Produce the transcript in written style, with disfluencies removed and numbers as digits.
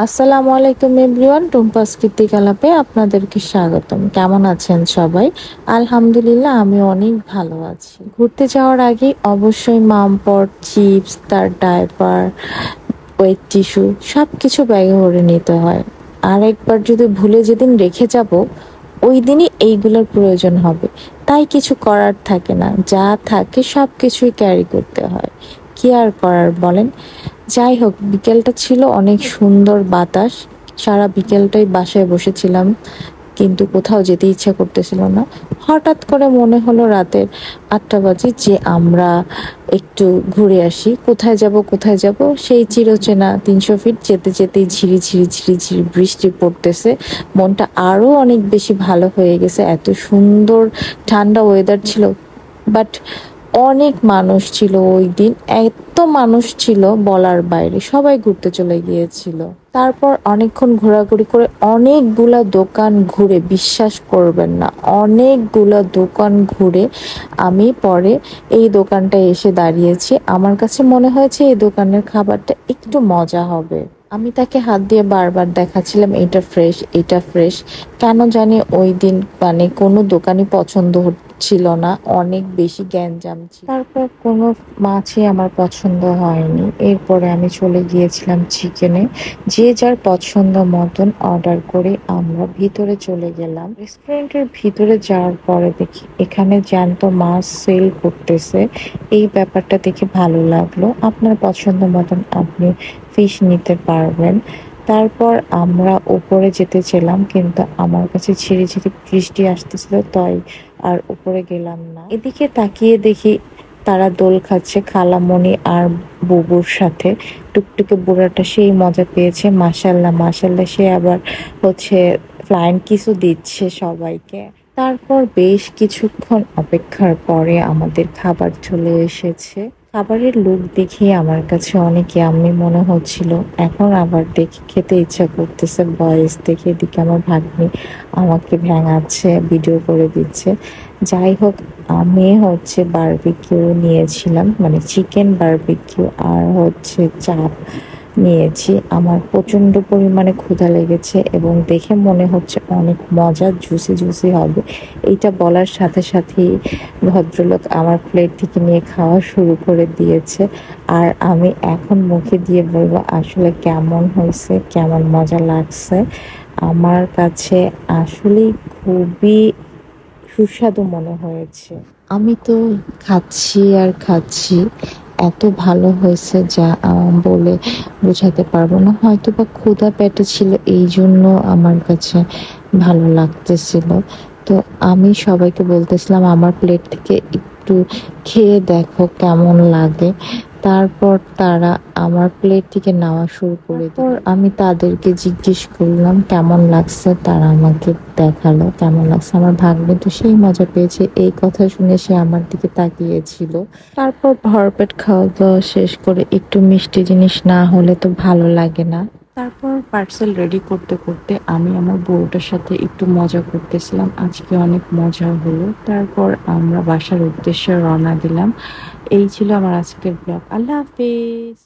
আসসালামু আলাইকুম এভরিওয়ান, টুম্পাস কৃতিক আলাপে আপনাদেরকে স্বাগতম। কেমন আছেন সবাই? আলহামদুলিল্লাহ, আমি অনেক ভালো আছি। ঘুরতে যাওয়ার আগে অবশ্যই মামপট, চিপস, তার ডায়পার, ওয়েট টিস্যু সব কিছু ব্যাগে ভরে নিতে হয়। আর একবার যদি ভুলে যেদিন রেখে যাব, ওই দিনই এইগুলোর প্রয়োজন হবে। তাই কিছু করার থাকে না, যা থাকে সব কিছুই ক্যারি করতে হয়। কি আর করার বলেন। যাই হোক, বিকেলটা ছিল অনেক সুন্দর বাতাস। সারা বিকেলটাই বাসায় বসেছিলাম, কিন্তু কোথাও যেতে ইচ্ছা করতেছিল না। হঠাৎ করে মনে হলো রাতের 8টা বাজে যে আমরা একটু ঘুরে আসি। কোথায় যাব কোথায় যাব, সেই চিরচেনা 300 ফিট যেতে যেতেই ঝিরি ঝিরি ঝিরি ঝিরি বৃষ্টি পড়তেছে। মনটা আরো অনেক বেশি ভালো হয়ে গেছে, এত সুন্দর ঠান্ডা ওয়েদার ছিল। বাট অনেক মানুষ ছিল ওই দিন, এত মানুষ ছিল বলার বাইরে, সবাই ঘুরতে চলে গিয়েছিল। তারপর অনেকক্ষণ ঘোরাঘুরি করে অনেকগুলা দোকান ঘুরে, বিশ্বাস করবেন না, অনেকগুলা দোকান ঘুরে আমি পরে এই দোকানটায় এসে দাঁড়িয়েছি। আমার কাছে মনে হয়েছে এই দোকানের খাবারটা একটু মজা হবে। আমি তাকে হাত দিয়ে বারবার দেখাচ্ছিলাম এটা ফ্রেশ, এটা ফ্রেশ। কেন জানি ওই দিন মানে কোনো দোকানই পছন্দ ছিল না, অনেক বেশি গ্যাঞ্জাম ছিল। তারপর কোনো মাছই আমার পছন্দ হয়নি। এরপরে আমি চলে গিয়েছিলাম চিকেনে। যে যার পছন্দ মতন অর্ডার করে আমরা ভিতরে চলে গেলাম। রেস্টুরেন্টের ভিতরে যাওয়ার পরে দেখি এখানে জ্যান্ত মাছ সেল করতেছে। এই ব্যাপারটা দেখে ভালো লাগলো। আপনার পছন্দ মতন আপনি ফিশ নিতে পারবেন। তারপর আমরা উপরে যেতে ছিলাম, কিন্তু আমার কাছে ঝিরি ঝিরি বৃষ্টি আসতেছিল, তাই আর উপরে গেলাম না। এদিকে তাকিয়ে দেখি তারা দোল খাচ্ছে খালামণি আর বুবুর সাথে। টুকটুকে বুড়াটা সেই মজা পেয়েছে, মাশাল্লাহ মাশাল্লাহ। সে আবার ফ্লাইং কিসও দিচ্ছে সবাইকে। তারপর বেশ কিছুক্ষণ অপেক্ষার পরে আমাদের খাবার চলে এসেছে। খাবারের লুক দেখে আমার কাছে অনেক ইয়াম্মি মনে হচ্ছিল। এখন আবার দেখে খেতে ইচ্ছা করতেছে। বয়স দেখে এদিকে আমার ভাগ্নি আমাকে ভেঙাচ্ছে, ভিডিও করে দিচ্ছে। যাই হোক, আমি বারবিকিউ নিয়েছিলাম, মানে চিকেন বারবিকিউ, আর চাপ নিয়েছি। আমার প্রচন্ড পরিমাণে ক্ষুধা লেগেছে এবং দেখে মনে হচ্ছে অনেক মজা, জুসি জুসি হবে। এইটা বলার সাথে সাথেই ভদ্রলোক আমার প্লেট থেকে নিয়ে খাওয়া শুরু করে দিয়েছে। আর আমি এখন মুখে দিয়ে বলবো আসলে কেমন হয়েছে, কেমন মজা লাগছে। আমার কাছে আসলেই খুবই সুস্বাদু মনে হয়েছে। আমি তো খাচ্ছি আর খাচ্ছি, এত ভালো হয়েছে যা বলে বোঝাতে পারবো না। হয়তো বা ক্ষুধা পেটে ছিল, এই জন্য আমার কাছে ভালো লাগতেছিল। তো আমি সবাইকে বলতেছিলাম আমার প্লেট থেকে একটু খেয়ে দেখো কেমন লাগে। তারপর তারা আমার প্লেট থেকে নেওয়া শুরু করে দিল। আমি তাদেরকে জিজ্ঞেস করলাম কেমন লাগছে, তারা আমাকে দেখালো কেমন লাগছে। আমার ভাগ্নে তো সেই মজা পেয়েছে, এই কথা শুনে সে আমার দিকে তাকিয়েছিল। তারপর ভরপেট খাওয়া দাওয়া শেষ করে একটু মিষ্টি জিনিস না হলে তো ভালো লাগে না। তারপর পার্সেল রেডি করতে করতে আমি আমার বউটার সাথে একটু মজা করতেছিলাম। আজকে অনেক মজা হলো। তারপর আমরা বাসার উদ্দেশ্যে রওনা দিলাম। এই ছিল আমার আজকের ব্লগ। আল্লাহ হাফেজ।